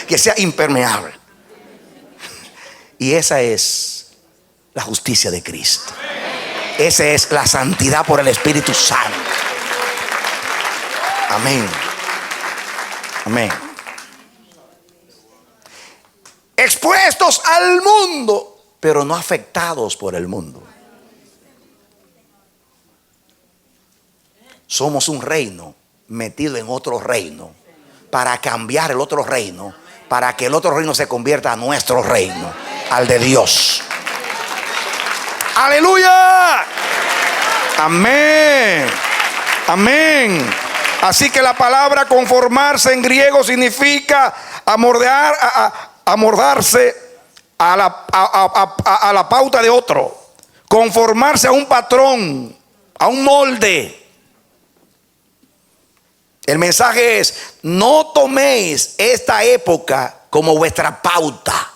que sea impermeable. Y esa es la justicia de Cristo. Esa es la santidad por el Espíritu Santo. Amén. Amén. Expuestos al mundo, pero no afectados por el mundo. Somos un reino metido en otro reino para cambiar el otro reino, para que el otro reino se convierta a nuestro reino, al de Dios. ¡Aleluya! Amén. Amén. Así que la palabra conformarse en griego significa amoldarse a la pauta de otro, conformarse a un patrón, a un molde. El mensaje es: no toméis esta época como vuestra pauta.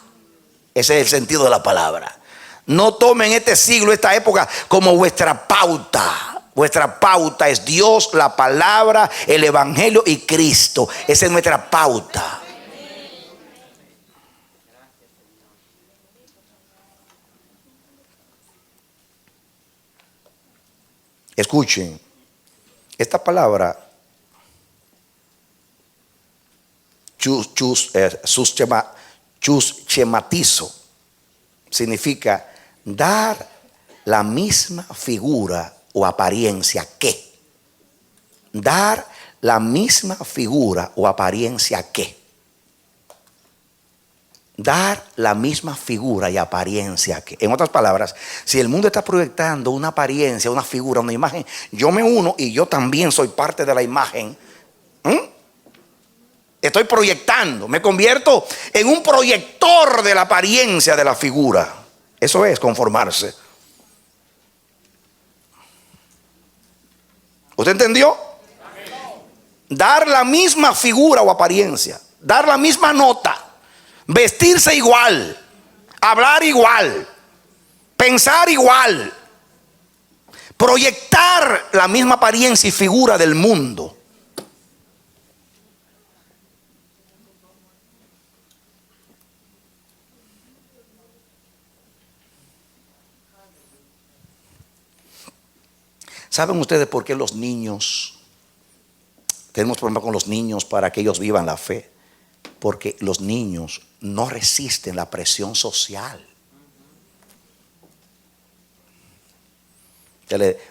Ese es el sentido de la palabra. No tomen este siglo, esta época, como vuestra pauta. Vuestra pauta es Dios, la palabra, el evangelio y Cristo. Esa es nuestra pauta. Escuchen, esta palabra schematizo significa dar la misma figura o apariencia que. Dar la misma figura o apariencia que. Dar la misma figura y apariencia que. En otras palabras, si el mundo está proyectando una apariencia, una figura, una imagen, yo me uno y yo también soy parte de la imagen. Estoy proyectando, me convierto en un proyector de la apariencia de la figura. Eso es conformarse. ¿Usted entendió? Dar la misma figura o apariencia, dar la misma nota, vestirse igual, hablar igual, pensar igual, proyectar la misma apariencia y figura del mundo. ¿Saben ustedes por qué los niños, tenemos problemas con los niños para que ellos vivan la fe? Porque los niños no resisten la presión social.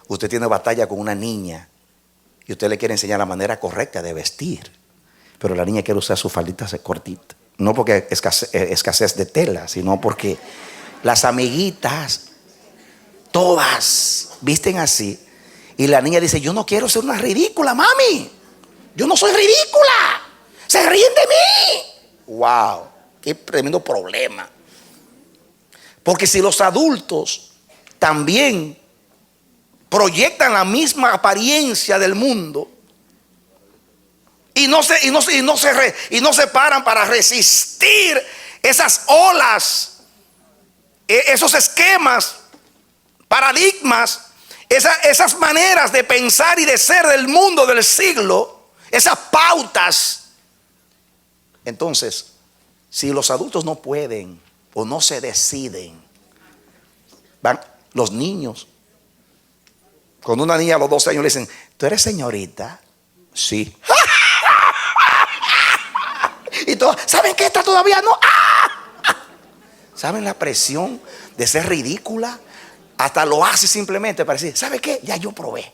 Usted tiene batalla con una niña y usted le quiere enseñar la manera correcta de vestir, pero la niña quiere usar su faldita cortita. No porque escasez de tela, sino porque las amiguitas todas visten así. Y la niña dice: yo no quiero ser una ridícula, mami. Yo no soy ridícula. Se ríen de mí. Wow, qué tremendo problema. Porque si los adultos también proyectan la misma apariencia del mundo y no se paran para resistir esas olas, esos esquemas, paradigmas, esas maneras de pensar y de ser del mundo del siglo, esas pautas. Entonces, si los adultos no pueden o no se deciden, van los niños. Cuando una niña a los 12 años le dicen: ¿tú eres señorita? Sí. Y todos, ¿saben qué? Esta todavía no. ¿Saben la presión de ser ridícula? Hasta lo hace simplemente para decir: ¿sabe qué? Ya yo probé.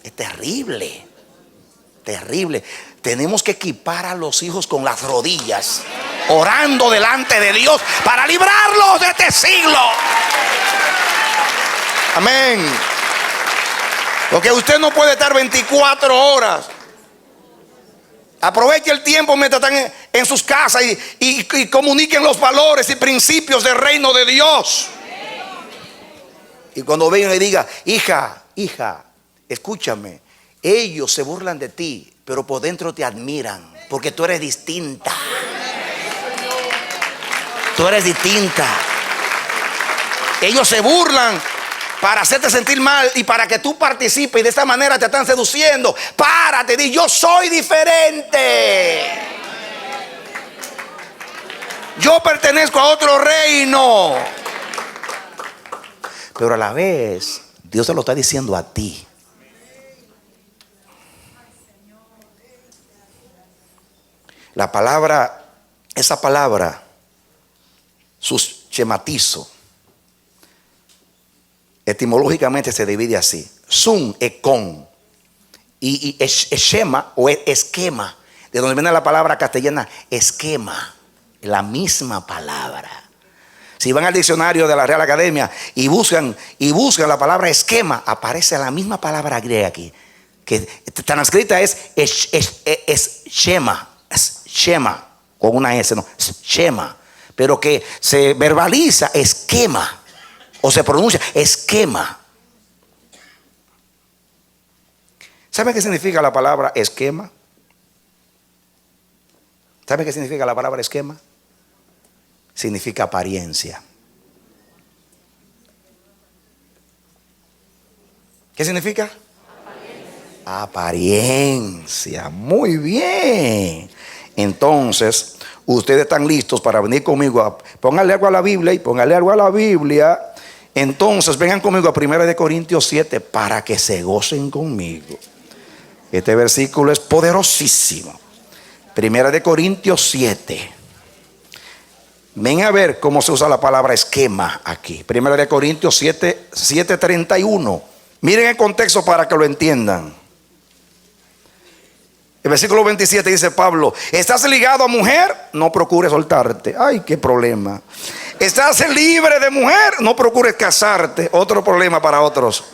Es terrible. Terrible. Tenemos que equipar a los hijos con las rodillas, orando delante de Dios para librarlos de este siglo. Amén. Porque usted no puede estar 24 horas. Aproveche el tiempo mientras están en sus casas y comuniquen los valores y principios del reino de Dios. Y cuando vengan y digan: hija, escúchame, ellos se burlan de ti, pero por dentro te admiran, porque tú eres distinta. Tú eres distinta. Ellos se burlan para hacerte sentir mal y para que tú participes, y de esta manera te están seduciendo. Párate, di: yo soy diferente. Yo pertenezco a otro reino. Pero a la vez, Dios te lo está diciendo a ti. La palabra, esa palabra, schematizo, etimológicamente se divide así: sun, ekon, y esquema o esquema, de donde viene la palabra castellana esquema, la misma palabra. Si van al diccionario de la Real Academia y buscan la palabra esquema, aparece la misma palabra griega aquí, que transcrita es Shema, con una S, no, Shema, pero que se verbaliza esquema, o se pronuncia esquema. ¿Saben qué significa la palabra esquema? ¿Saben qué significa la palabra esquema? Significa apariencia. ¿Qué significa? Apariencia. Muy bien. Entonces, ustedes están listos para venir conmigo. Pónganle algo a la Biblia y pónganle algo a la Biblia. Entonces, vengan conmigo a 1 Corintios 7 para que se gocen conmigo. Este versículo es poderosísimo. 1 Corintios 7. Ven a ver cómo se usa la palabra esquema aquí. 1 Corintios 7, 7:31. Miren el contexto para que lo entiendan. El versículo 27 dice Pablo: ¿estás ligado a mujer? No procures soltarte. Ay, qué problema. ¿Estás libre de mujer? No procures casarte. Otro problema para otros.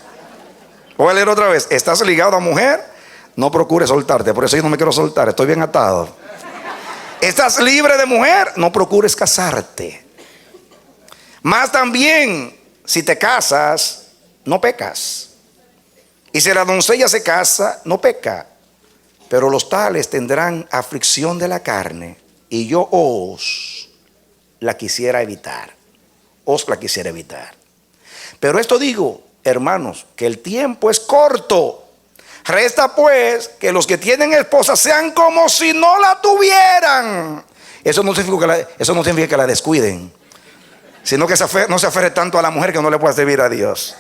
Voy a leer otra vez. ¿Estás ligado a mujer? No procures soltarte. Por eso yo no me quiero soltar, estoy bien atado. ¿Estás libre de mujer? No procures casarte. Más también, si te casas, no pecas. Y si la doncella se casa, no peca. Pero los tales tendrán aflicción de la carne, y yo os la quisiera evitar. Os la quisiera evitar. Pero esto digo, hermanos, que el tiempo es corto. Resta pues que los que tienen esposa sean como si no la tuvieran. Eso no significa que la descuiden, sino que no se aferre tanto a la mujer que no le pueda servir a Dios.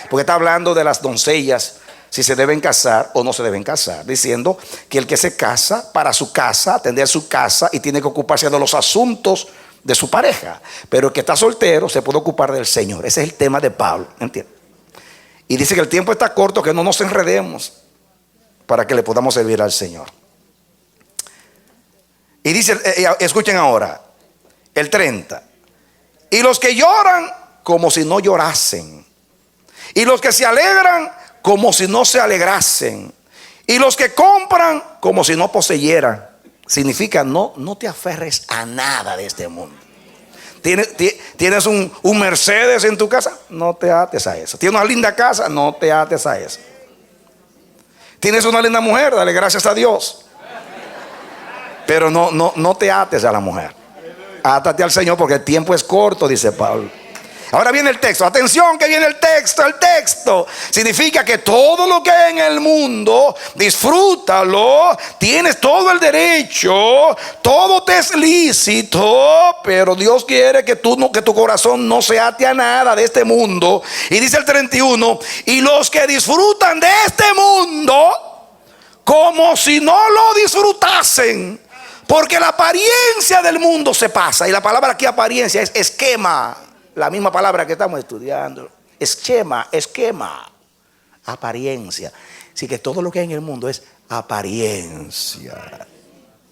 Porque está hablando de las doncellas, si se deben casar o no se deben casar, diciendo que el que se casa, para su casa, atender su casa, y tiene que ocuparse de los asuntos de su pareja. Pero el que está soltero se puede ocupar del Señor. Ese es el tema de Pablo, ¿entiendes? Y dice que el tiempo está corto, que no nos enredemos, para que le podamos servir al Señor. Y dice, escuchen ahora, el 30. Y los que lloran como si no llorasen. Y los que se alegran como si no se alegrasen. Y los que compran como si no poseyeran. Significa no te aferres a nada de este mundo. ¿Tienes un Mercedes en tu casa? No te ates a eso. ¿Tienes una linda casa? No te ates a eso. ¿Tienes una linda mujer? Dale gracias a Dios. Pero no te ates a la mujer. Átate al Señor porque el tiempo es corto, dice Pablo. Ahora viene el texto. Atención que viene el texto. El texto significa que todo lo que hay en el mundo, disfrútalo. Tienes todo el derecho. Todo te es lícito. Pero Dios quiere que tu corazón no se ate a nada de este mundo. Y dice el 31. Y los que disfrutan de este mundo como si no lo disfrutasen. Porque la apariencia del mundo se pasa. Y la palabra aquí apariencia es esquema. La misma palabra que estamos estudiando. Esquema. Apariencia. Así que todo lo que hay en el mundo es apariencia.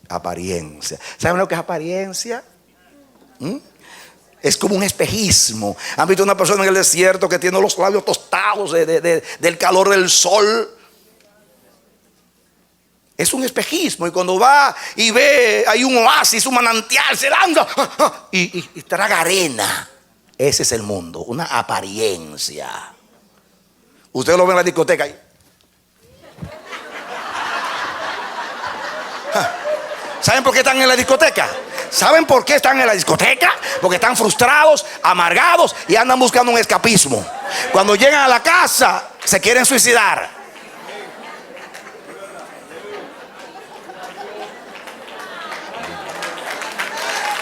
Apariencia. ¿Saben lo que es apariencia? Es como un espejismo. ¿Han visto una persona en el desierto que tiene los labios tostados del calor del sol? Es un espejismo. Y cuando va y ve, hay un oasis, un manantial, se lanza y traga arena. Ese es el mundo, una apariencia. Usted lo ve en la discoteca. ¿Saben por qué están en la discoteca? ¿Saben por qué están en la discoteca? Porque están frustrados, amargados y andan buscando un escapismo. Cuando llegan a la casa, se quieren suicidar.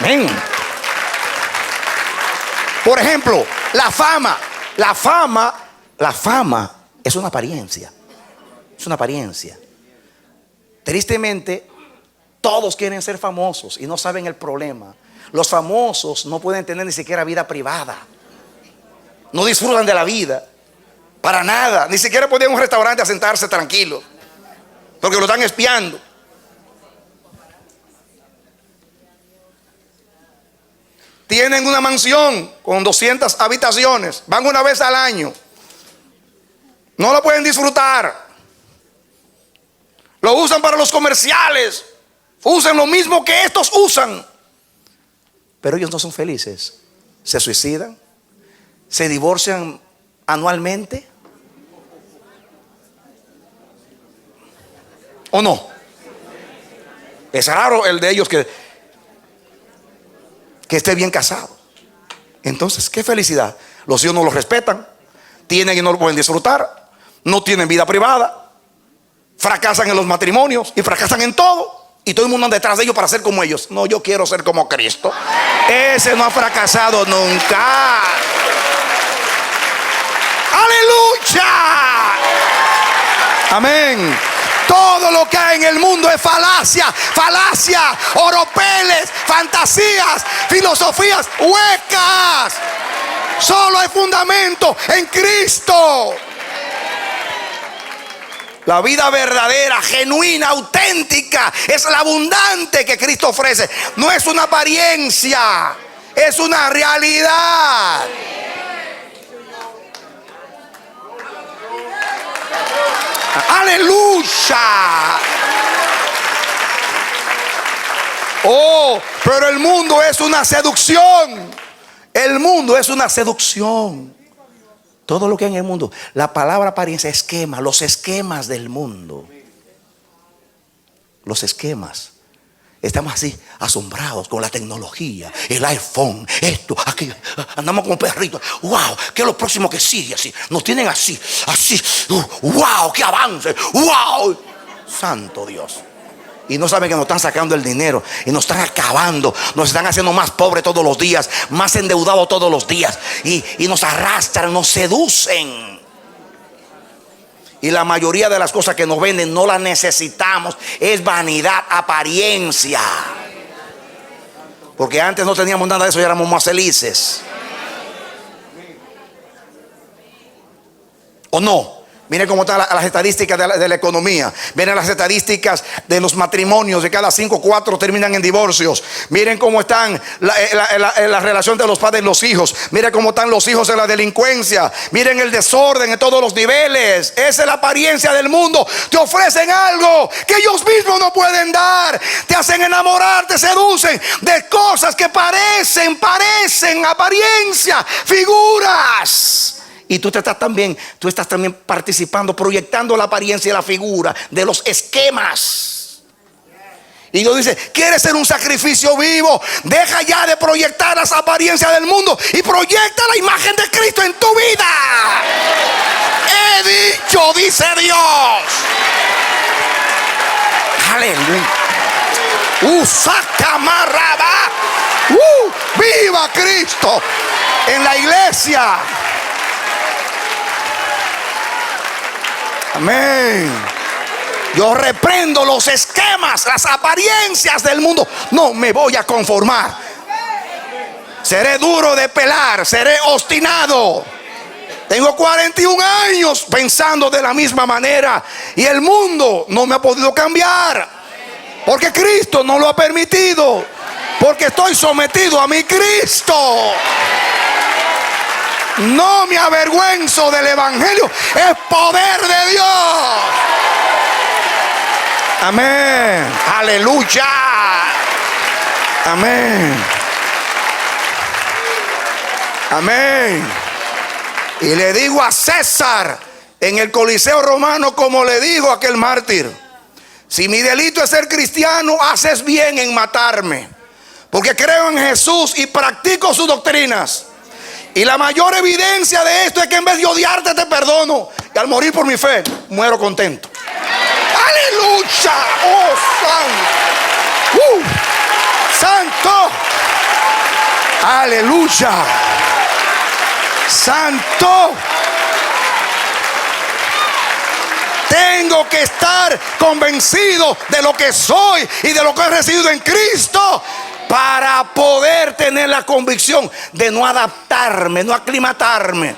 Ven. Por ejemplo, la fama es una apariencia. Es una apariencia. Tristemente, todos quieren ser famosos y no saben el problema. Los famosos no pueden tener ni siquiera vida privada. No disfrutan de la vida. Para nada. Ni siquiera pueden ir a un restaurante a sentarse tranquilos, porque lo están espiando. tienen una mansión con 200 habitaciones, van una vez al año, no lo pueden disfrutar, lo usan para los comerciales, usan lo mismo que estos usan, pero ellos no son felices. Se suicidan, se divorcian anualmente, ¿o no? Es raro el de ellos que esté bien casado. Entonces, qué felicidad. Los hijos no los respetan, tienen y no lo pueden disfrutar, no tienen vida privada, fracasan en los matrimonios y fracasan en todo. Y todo el mundo anda detrás de ellos para ser como ellos. No, yo quiero ser como Cristo. Ese no ha fracasado nunca. ¡Aleluya! Amén. Todo lo que hay en el mundo es falacia, oropeles, fantasías, filosofías huecas. Solo hay fundamento en Cristo. La vida verdadera, genuina, auténtica, es la abundante que Cristo ofrece. No es una apariencia, es una realidad. Aleluya. Oh, pero el mundo es una seducción. El mundo es una seducción. Todo lo que hay en el mundo, la palabra apariencia, esquema, los esquemas del mundo. Los esquemas. Estamos así asombrados con la tecnología, el iPhone, esto, aquello. Andamos como perritos. Wow, ¿qué es lo próximo que sigue? Así, nos tienen así. Wow, qué avance. Wow, santo Dios. Y no saben que nos están sacando el dinero y nos están acabando, nos están haciendo más pobres todos los días, más endeudados todos los días, y nos arrastran, nos seducen. Y la mayoría de las cosas que nos venden no las necesitamos, es vanidad, apariencia. Porque antes no teníamos nada de eso y éramos más felices. ¿O no? Miren cómo están las estadísticas de la economía. Miren las estadísticas de los matrimonios. De cada 5, 4 terminan en divorcios. Miren cómo están la relación de los padres y los hijos. Miren cómo están los hijos en la delincuencia. Miren el desorden en todos los niveles. Esa es la apariencia del mundo. Te ofrecen algo que ellos mismos no pueden dar. Te hacen enamorar, te seducen de cosas que parecen apariencia, figuras. Y tú estás también participando, proyectando la apariencia y la figura de los esquemas. Y Dios dice: ¿quieres ser un sacrificio vivo? Deja ya de proyectar las apariencias del mundo y proyecta la imagen de Cristo en tu vida. He dicho, dice Dios. Aleluya. Usacamarraba. Viva Cristo en la iglesia. Amén. Yo reprendo los esquemas, las apariencias del mundo. No me voy a conformar. Seré duro de pelar, seré obstinado. Tengo 41 años pensando de la misma manera y el mundo no me ha podido cambiar, porque Cristo no lo ha permitido, porque estoy sometido a mi Cristo. No me avergüenzo del evangelio, es poder de Dios. Amén. Aleluya. Amén. Amén. Y le digo a César en el Coliseo Romano, como le dijo aquel mártir: si mi delito es ser cristiano, haces bien en matarme, porque creo en Jesús y practico sus doctrinas. Y la mayor evidencia de esto es que en vez de odiarte te perdono, y al morir por mi fe muero contento. Aleluya. Oh, santo. Santo. Aleluya. Santo. Tengo que estar convencido de lo que soy y de lo que he recibido en Cristo, para poder tener la convicción de no adaptarme, no aclimatarme,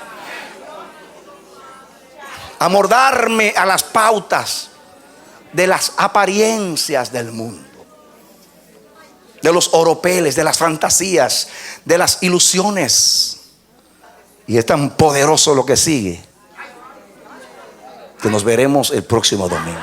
amoldarme a las pautas de las apariencias del mundo. de los oropeles, de las fantasías, de las ilusiones. Y es tan poderoso lo que sigue, que nos veremos el próximo domingo.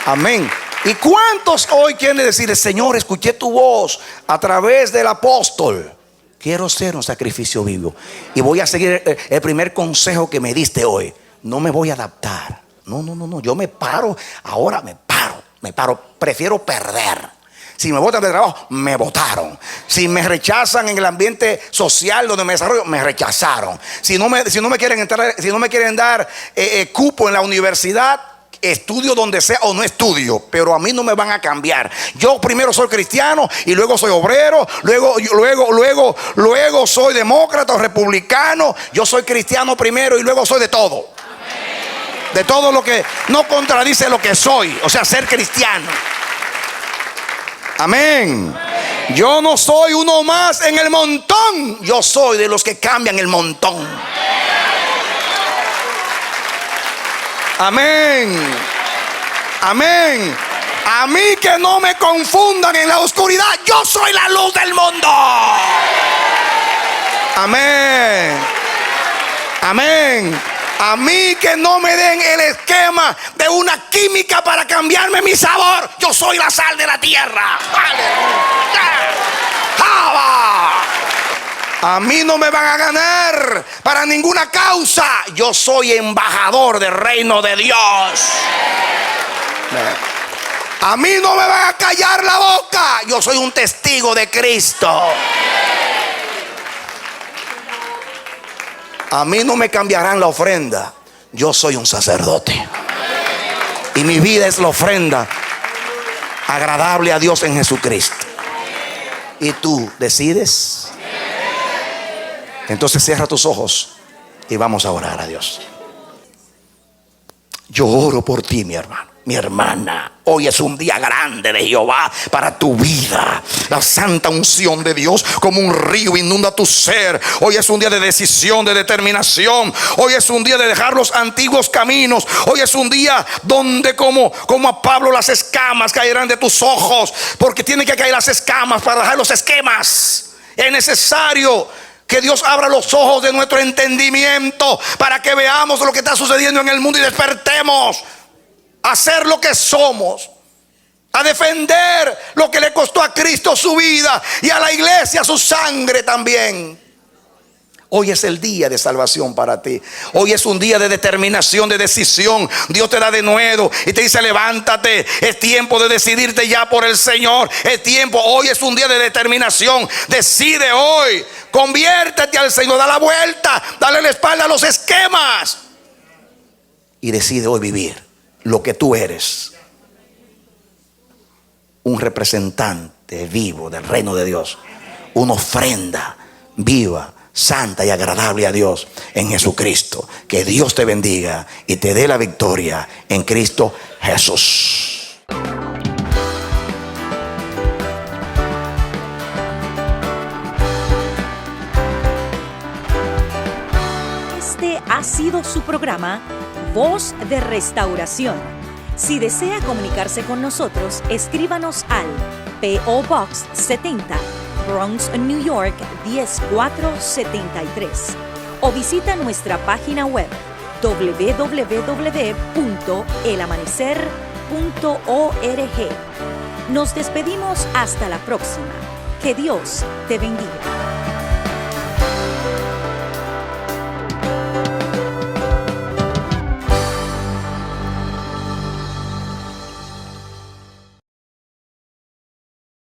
Amén. ¿Y cuántos hoy quieren decir: Señor, escuché tu voz a través del apóstol, quiero ser un sacrificio vivo y voy a seguir el primer consejo que me diste hoy? No me voy a adaptar. No, yo me paro. Ahora me paro. Prefiero perder. Si me botan de trabajo, me botaron. Si me rechazan en el ambiente social donde me desarrollo, me rechazaron. Si no me quieren dar cupo en la universidad, estudio donde sea o no estudio, pero a mí no me van a cambiar. Yo primero soy cristiano y luego soy obrero, luego soy demócrata o republicano. Yo soy cristiano primero y luego soy de todo. De todo lo que no contradice lo que soy, o sea, ser cristiano. Amén. Yo no soy uno más en el montón, yo soy de los que cambian el montón. Amén. Amén. A mí que no me confundan en la oscuridad. Yo soy la luz del mundo. Amén. Amén. A mí que no me den el esquema de una química para cambiarme mi sabor. Yo soy la sal de la tierra. A mí no me van a ganar para ninguna causa. Yo soy embajador del reino de Dios. A mí no me van a callar la boca. Yo soy un testigo de Cristo. A mí no me cambiarán la ofrenda. Yo soy un sacerdote. Y mi vida es la ofrenda agradable a Dios en Jesucristo. ¿Y tú decides? Entonces cierra tus ojos y vamos a orar a Dios. Yo oro por ti, mi hermano, mi hermana. Hoy es un día grande de Jehová para tu vida. La santa unción de Dios como un río inunda tu ser. Hoy es un día de decisión, de determinación. Hoy es un día de dejar los antiguos caminos. Hoy es un día donde como a Pablo las escamas caerán de tus ojos, porque tienen que caer las escamas para dejar los esquemas. Es necesario que Dios abra los ojos de nuestro entendimiento para que veamos lo que está sucediendo en el mundo y despertemos a ser lo que somos, a defender lo que le costó a Cristo su vida y a la iglesia su sangre también. Hoy es el día de salvación para ti. Hoy es un día de determinación, de decisión. Dios te da de nuevo y te dice: levántate. Es tiempo de decidirte ya por el Señor. Es tiempo. Hoy es un día de determinación. Decide hoy. Conviértete al Señor. Da la vuelta. Dale la espalda a los esquemas. Y decide hoy vivir lo que tú eres. Un representante vivo del reino de Dios. Una ofrenda viva, santa y agradable a Dios en Jesucristo. Que Dios te bendiga y te dé la victoria en Cristo Jesús. Este ha sido su programa Voz de Restauración. Si desea comunicarse con nosotros, escríbanos al P.O. Box 70, Bronx, New York 10473, o visita nuestra página web www.elamanecer.org. Nos despedimos hasta la próxima. Que Dios te bendiga.